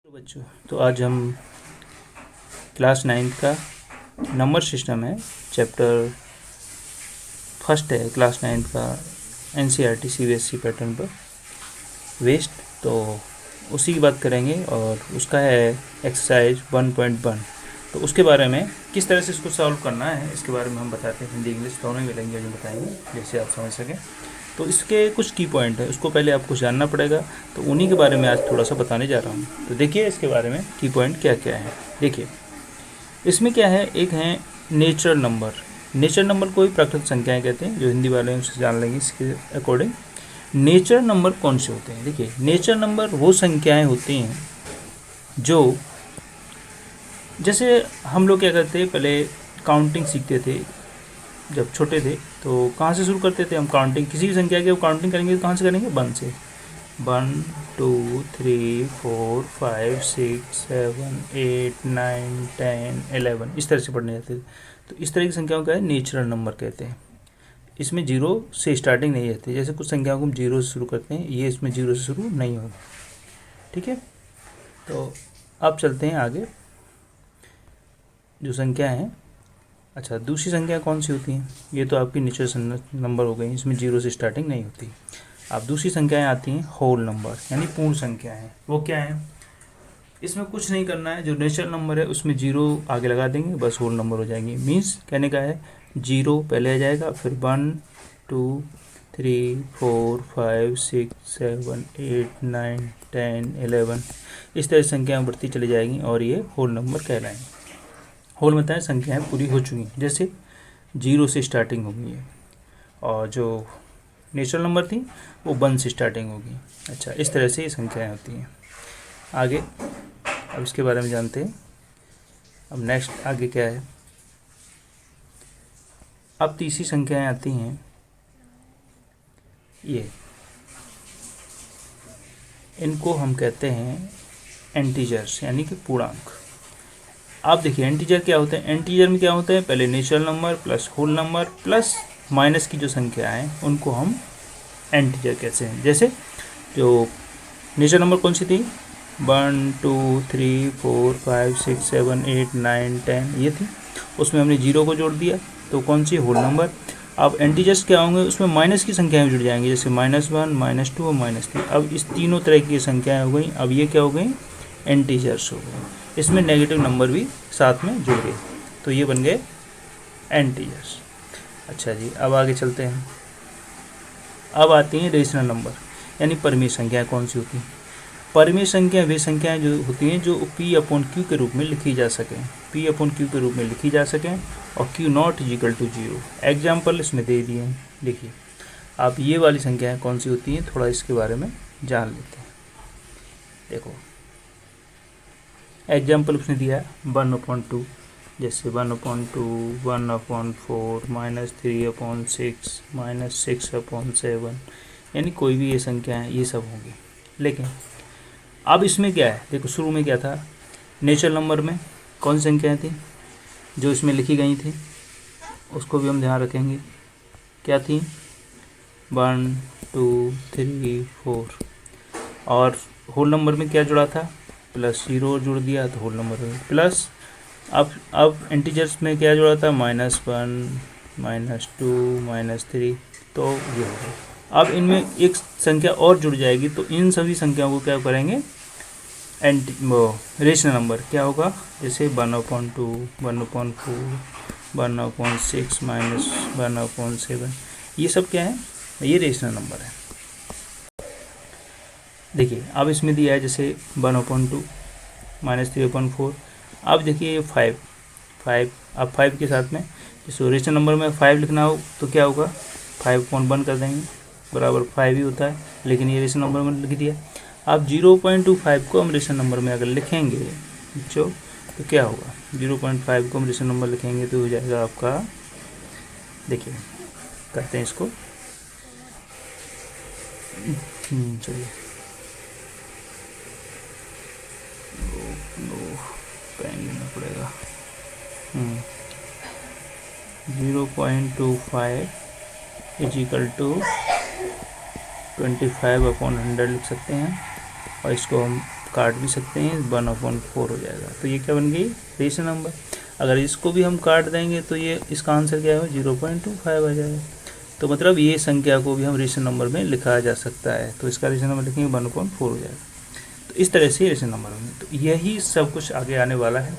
तो बच्चों, तो आज हम क्लास 9 का नंबर सिस्टम है, चैप्टर फर्स्ट है क्लास 9 का एनसीईआरटी सीबीएसई पैटर्न पर वेस्ट, तो उसी की बात करेंगे और उसका है एक्सरसाइज 1.1। तो उसके बारे में किस तरह से इसको सॉल्व करना है इसके बारे में हम बताते हैं। हिंदी इंग्लिश दोनों ही लैंग्वेज में बताएंगे जैसे आप समझ सकें। तो इसके कुछ की पॉइंट है, उसको पहले आपको जानना पड़ेगा, तो उन्हीं के बारे में आज थोड़ा सा बताने जा रहा हूँ। तो देखिए इसके बारे में की पॉइंट क्या क्या है। देखिए इसमें क्या है, एक है नेचुरल नंबर। नेचुरल नंबर को ही प्राकृतिक संख्याएं कहते हैं, जो हिंदी वाले हैं उससे जान लेंगे इसके अकॉर्डिंग। नेचुरल नंबर कौन से होते हैं? देखिए नेचुरल नंबर वो संख्याएं होती हैं जो, जैसे हम लोग क्या करते हैं, पहले काउंटिंग सीखते थे जब छोटे थे, तो कहाँ से शुरू करते थे हम काउंटिंग? किसी भी संख्या की काउंटिंग करेंगे तो कहाँ से करेंगे? 1 से। 1 2 3 4 5 6 7 8 9 10 11 इस तरह से पढ़ने जाते थे। तो इस तरह की संख्याओं का है नेचुरल नंबर कहते हैं। इसमें जीरो से स्टार्टिंग नहीं रहती, जैसे कुछ संख्याओं को हम जीरो से शुरू करते हैं, ये इसमें जीरो से शुरू नहीं होगा। ठीक है, तो अब चलते हैं आगे जो संख्या है। अच्छा, दूसरी संख्या कौन सी होती हैं? ये तो आपकी नेचुरल नंबर हो गई, इसमें जीरो से स्टार्टिंग नहीं होती। अब दूसरी संख्याएं आती हैं होल नंबर, यानी पूर्ण संख्याएं। वो क्या है? इसमें कुछ नहीं करना है, जो नेचुरल नंबर है उसमें जीरो आगे लगा देंगे, बस होल नंबर हो जाएंगे। मीन्स कहने का है जीरो पहले आ जाएगा, फिर 1 2 3 4 5 6 7 8 9 10 11 इस तरह संख्याएं बढ़ती चली जाएंगी और ये होल नंबर कहलाएंगे। होल में है संख्याएं पूरी हो चुकी हैं, जैसे जीरो से स्टार्टिंग होगी है, और जो नेचुरल नंबर थी वो 1 से स्टार्टिंग होगी। अच्छा, इस तरह से ये संख्याएं होती हैं। आगे अब इसके बारे में जानते हैं। अब नेक्स्ट आगे क्या है, अब तीसरी संख्याएं आती हैं, ये इनको हम कहते हैं एंटीजर्स, यानी कि पूर्णांक। आप देखिए एंटीजर क्या होते हैं? एंटीजर में क्या होता है, पहले natural number plus whole number plus minus की जो संख्या है उनको हम एंटीजर कहते हैं। जैसे जो नेचुरल नंबर कौन सी थी, 1 2 3 4 5 6 7 8 9 10 ये थी, उसमें हमने जीरो को जोड़ दिया तो कौन सी? Whole number. अब एंटीजर्स क्या होंगे, उसमें माइनस की संख्याएं जुड़ जाएंगी, जैसे -1 -2 और -3। अब इस तीनों तरह की संख्याएं हो गई, अब ये क्या हो गई? एंटीजर्स हो गए। इसमें नेगेटिव नंबर भी साथ में जुड़ गए, तो ये बन गए एंटीजर्स। अच्छा जी, अब आगे चलते हैं। अब आती हैं रेशनल नंबर, यानी परिमेय संख्याएं कौन सी होती हैं? परिमेय संख्या वे संख्याएं जो होती हैं जो P/Q के रूप में लिखी जा सकें, P/Q के रूप में लिखी जा सकें, और Q not is equal to 0। Example इसमें दे दिए हैं, देखिए आप ये वाली संख्याएं कौन सी होती हैं, थोड़ा इसके बारे में जान लेते हैं। देखो एग्जाम्पल उसने दिया 1/2, जैसे 1/2 1/4 -3/6 -6/7, यानी कोई भी ये संख्या है, ये सब होंगी। लेकिन अब इसमें क्या है, देखो शुरू में क्या था, नेचुरल नंबर में कौन सी संख्याएं थी जो इसमें लिखी गई थी, उसको भी हम ध्यान रखेंगे। क्या थी? 1 2 3 4। और होल नंबर में क्या जुड़ा था? +0 जुड़ दिया तो होल नंबर हो गया। प्लस अब एंटीजर्स में क्या जुड़ा था? -1 -2 -3, तो ये हो गया। अब इनमें एक संख्या और जुड़ जाएगी, तो इन सभी संख्याओं को क्या करेंगे? रेशनल नंबर क्या होगा? जैसे 1/2 1/4 1/6 -1/7, ये सब क्या है? ये रेशनल नंबर है। देखिए अब इसमें दिया है जैसे 1/2 -3/4। अब देखिए ये 5, अब 5 के साथ में जैसे रेशनल नंबर में 5 लिखना हो तो क्या होगा? 5/1 कर देंगे, बराबर 5 ही होता है, लेकिन ये रेशनल नंबर में लिख दिया। अब 0.25 को हम रेशनल नंबर में अगर लिखेंगे बच्चों, तो क्या होगा? 0.5 को हम रेशनल नंबर लिखेंगे तो हो जाएगा आपका, देखिए करते हैं इसको, चलिए पेन लेना पड़ेगा। 0.25 इजिकल टू 25/100 लिख सकते हैं, और इसको हम काट भी सकते हैं, 1/4 हो जाएगा। तो ये क्या बन गई, रेशनल नंबर। अगर इसको भी हम काट देंगे तो ये इसका आंसर क्या है, 0.25 आ जाएगा। तो मतलब ये संख्या को भी हम रेशनल नंबर में लिखा जा सकता है। तो इसका रेशनल नंबर लिखेंगे 1/4 हो जाएगा। तो इस तरह से रेशनल नंबर होंगे। तो यही सब कुछ आगे आने वाला है।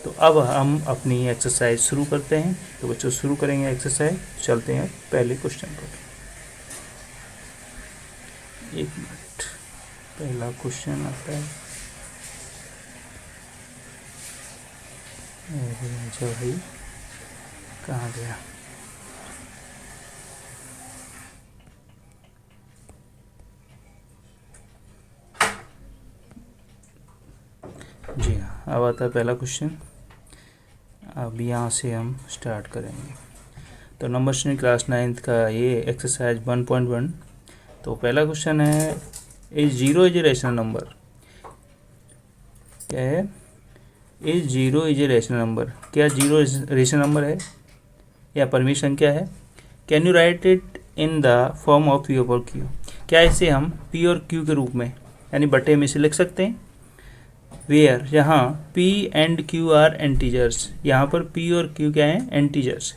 तो अब हम अपनी एक्सरसाइज शुरू करते हैं। तो बच्चों शुरू करेंगे एक्सरसाइज, चलते हैं पहले क्वेश्चन पर। एक मिनट, पहला क्वेश्चन आता है, अच्छा भाई कहाँ गया, जी हाँ, अब आता है पहला क्वेश्चन। अब यहाँ से हम स्टार्ट करेंगे। तो नंबर श्रेणी क्लास 9th का ये एक्सरसाइज 1.1। तो पहला क्वेश्चन है, is 0 is a rational number. क्या है, is 0 is a rational number. क्या 0 रेशनल नंबर है या परिमेय संख्या है। Can you right it in the form of P और क्यू। क्या इसे हम पी और क्यू के रूप में यानी बटे में से लिख सकते हैं। वेयर, यहाँ P and Q are integers. यहाँ पर P और Q क्या है, एंटीजर्स।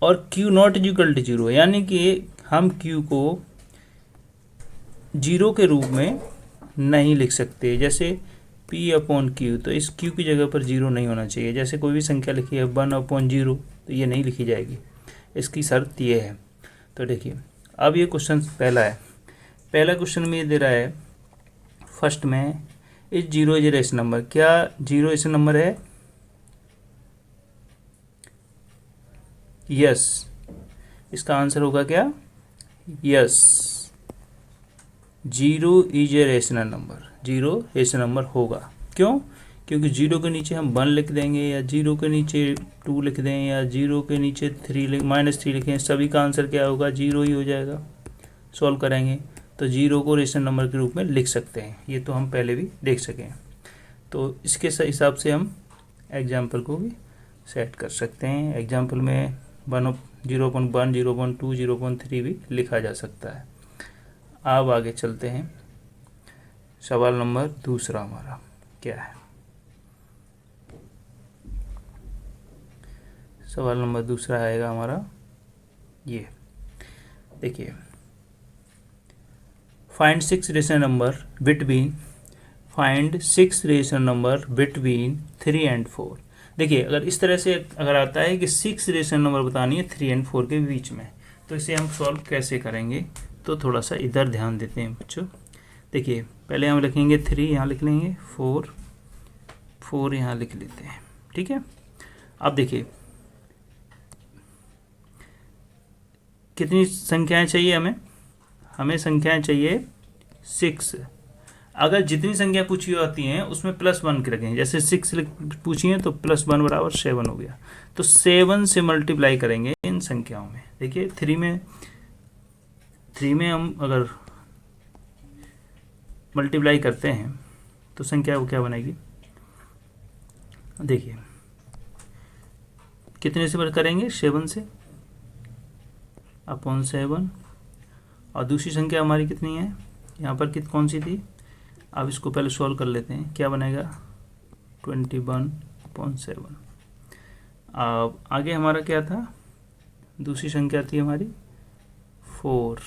और Q not is equal to 0, यानी कि हम Q को 0 के रूप में नहीं लिख सकते। जैसे P/Q, तो इस Q की जगह पर 0 नहीं होना चाहिए। जैसे कोई भी संख्या लिखी है 1/0, तो ये नहीं लिखी जाएगी। इसकी शर्त ये है। तो देखिए, अब ये क्वेश्चन पहला है। पहला क्वेश्चन में ये दे रहा है फर्स्ट में, is 0 is a rational number. क्या 0 रेशनल नंबर है। यस, इसका आंसर होगा क्या, yes, 0 is a rational number. 0 rational number होगा। क्यों, क्योंकि 0 के नीचे हम 1 लिख देंगे, या 0 के नीचे 2 लिख दें, या 0 के नीचे -3 लिखें, सभी का आंसर क्या होगा, 0 ही हो जाएगा। सॉल्व करेंगे तो 0 को रेशनल नंबर के रूप में लिख सकते हैं। ये तो हम पहले भी देख सकें। तो इसके हिसाब से हम एग्जाम्पल को भी सेट कर सकते हैं। एग्जाम्पल में 0.1, 0.2, 0.3 भी लिखा जा सकता है। अब आगे चलते हैं। सवाल नंबर दूसरा हमारा क्या है। सवाल नंबर दूसरा आएगा हमारा ये, देखिए, find 6 rational number between 3 and 4। देखिए, अगर इस तरह से अगर आता है कि 6 रेशनल नंबर बतानी है 3 and 4 के बीच में, तो इसे हम सॉल्व कैसे करेंगे। तो थोड़ा सा इधर ध्यान देते हैं बच्चों। देखिए, पहले हम लिखेंगे 3, यहाँ लिख लेंगे 4 यहाँ लिख लेते हैं, ठीक है। अब देखिए, कितनी संख्याएं चाहिए हमें संख्याएं चाहिए 6। अगर जितनी संख्या पूछी होती हैं उसमें +1 के रखें। जैसे 6 पूछी है तो +1 बराबर 7 हो गया। तो 7 से मल्टीप्लाई करेंगे इन संख्याओं में। देखिए, 3 में हम अगर मल्टीप्लाई करते हैं तो संख्या वो क्या बनेगी, देखिए, कितने से करेंगे, 7 से अपॉन 7। और दूसरी संख्या हमारी कितनी है, यहाँ पर कौन सी थी। अब इसको पहले सॉल्व कर लेते हैं। क्या बनेगा, 21/7। अब आगे हमारा क्या था, दूसरी संख्या थी हमारी 4।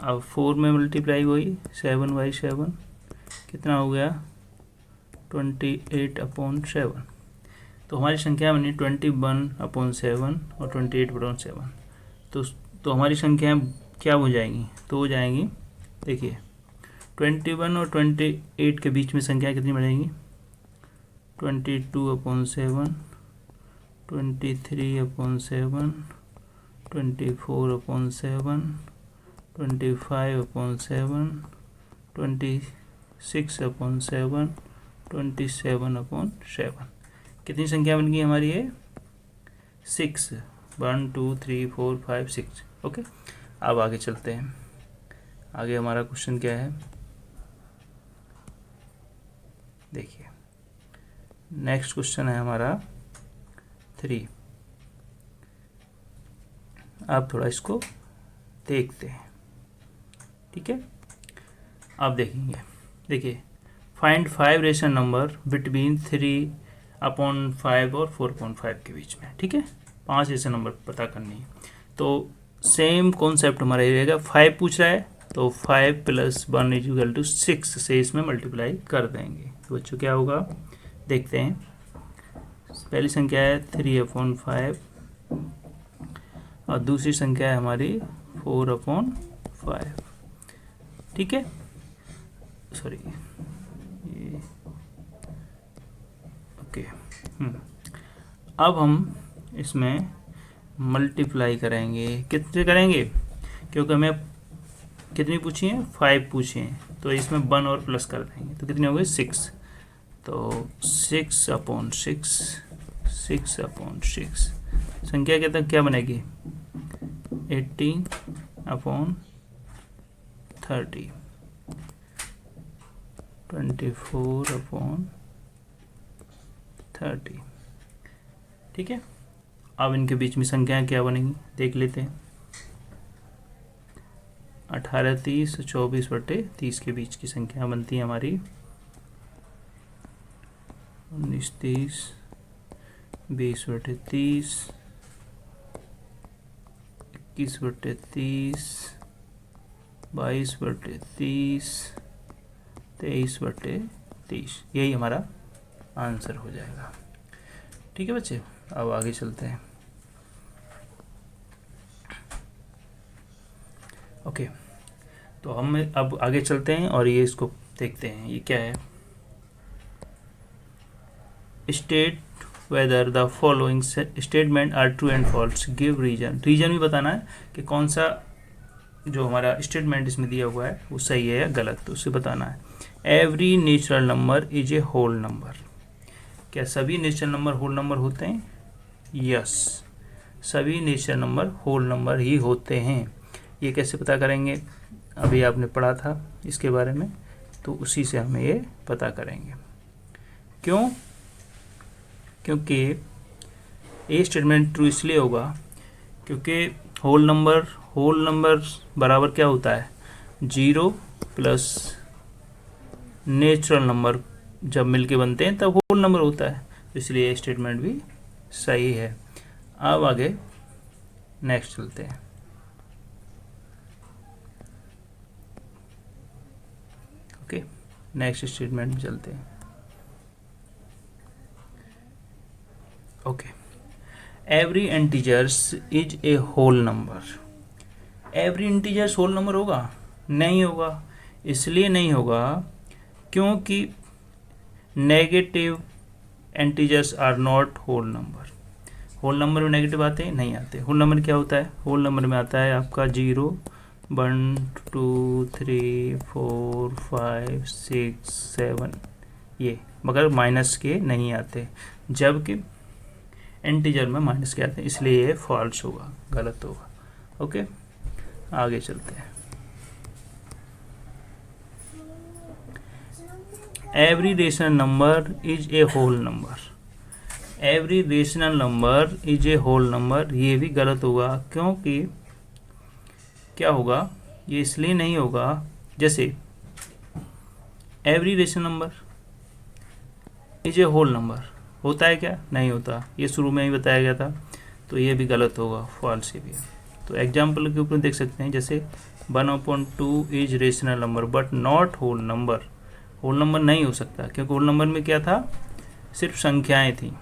अब 4 में मल्टीप्लाई हुई 7/7, कितना हो गया, 28/7। तो हमारी संख्या बनी 21/7 और 28/7। तो हमारी संख्याएं क्या हो जाएंगी, तो हो जाएंगी, देखिए, 21 और 28 के बीच में संख्या कितनी बनेगी, 22/7, 23/7, 24/7, 25/7, 26/7, 27/7। कितनी संख्या बन गई हमारी है, 6। 1 2 3 4 5 6। ओके, अब आगे चलते हैं। आगे हमारा क्वेश्चन क्या है, देखिए, नेक्स्ट क्वेश्चन है हमारा 3। आप थोड़ा इसको देखते हैं, ठीक है। आप देखेंगे, देखिए फाइंड 5 रेशनल नंबर बिटवीन 3/5 और 4/5 के बीच में, ठीक है। 5 रेशनल नंबर पता करनी है। तो सेम कॉन्सेप्ट हमारा ये रहेगा, 5 पूछ रहा है तो 5 + 1 = 6 से इसमें मल्टीप्लाई कर देंगे। तो बच्चों क्या होगा, देखते हैं। पहली संख्या है 3/5 और दूसरी संख्या है हमारी 4/5, ठीक है। सॉरी, ये ओके। अब हम इसमें मल्टीप्लाई करेंगे, कितने करेंगे, क्योंकि हमें कितनी पूछी है, 5 पूछी हैं, तो इसमें 1 और प्लस कर देंगे तो कितने हो गए, 6। तो 6/6 संख्या के तक क्या बनेगी, 18/30, 24/30, ठीक है। अब इनके बीच में संख्याएं क्या बनेंगी देख लेते हैं। 18, 30, 24/30 के बीच की संख्या बनती है हमारी 19, 30, 20/30, 21/30, 22/30, 23/30। यही हमारा आंसर हो जाएगा, ठीक है बच्चे। अब आगे चलते हैं। ओके, तो हम अब आगे चलते हैं और ये इसको देखते हैं, ये क्या है। State whether the following statement are true and false, give reason. Reason भी बताना है कि कौन सा जो हमारा स्टेटमेंट इसमें दिया हुआ है वो सही है या गलत, तो उसे बताना है। Every natural number is a whole number. क्या सभी नेचुरल नंबर होल नंबर होते हैं? यस, सभी नेचुरल नंबर होल नंबर ही होते हैं। ये कैसे पता करेंगे, अभी आपने पढ़ा था इसके बारे में, तो उसी से हमें ये पता करेंगे। क्यों? क्योंकि ये स्टेटमेंट ट्रू इसलिए होगा क्योंकि होल नंबर बराबर क्या होता है, 0 प्लस नेचुरल नंबर जब मिलके बनते हैं तब होल नंबर होता है, तो इसलिए ये स्टेटमेंट भी सही है। अब आगे नेक्स्ट चलते हैं। ओके, नेक्स्ट स्टेटमेंट में चलते हैं। Okay, every integers is a whole number. Every integers whole number होगा? नहीं होगा। इसलिए नहीं होगा क्योंकि negative integers are not whole number. Whole number में नेगेटिव आते हैं? नहीं आते। होल नंबर क्या होता है? होल नंबर में आता है आपका 0, 1, 2, 3, 4, 5, 6, 7 ये, मगर माइनस के नहीं आते, जबकि इंटीजर में माइनस के आते हैं, इसलिए ये फॉल्स होगा, गलत होगा। ओके, आगे चलते हैं। Every rational number is a whole number. Every rational number is a whole number, ये भी गलत होगा। क्योंकि क्या होगा, ये इसलिए नहीं होगा, जैसे every rational number is a whole number होता है क्या? नहीं होता, ये शुरू में ही बताया गया था, तो ये भी गलत होगा, फॉल्स ही भी है। तो एग्जाम्पल के ऊपर देख सकते हैं, जैसे 1/2 is rational number but not whole number. Whole number नहीं हो सकता क्योंकि होल नंबर में क्या था, सिर्फ संख्याएं थी।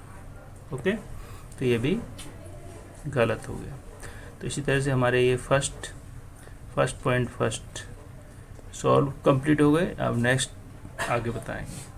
ओके, तो ये भी गलत हो गया। तो इसी तरह से हमारे ये फर्स्ट पॉइंट सॉल्व कंप्लीट हो गए। अब नेक्स्ट आगे बताएंगे।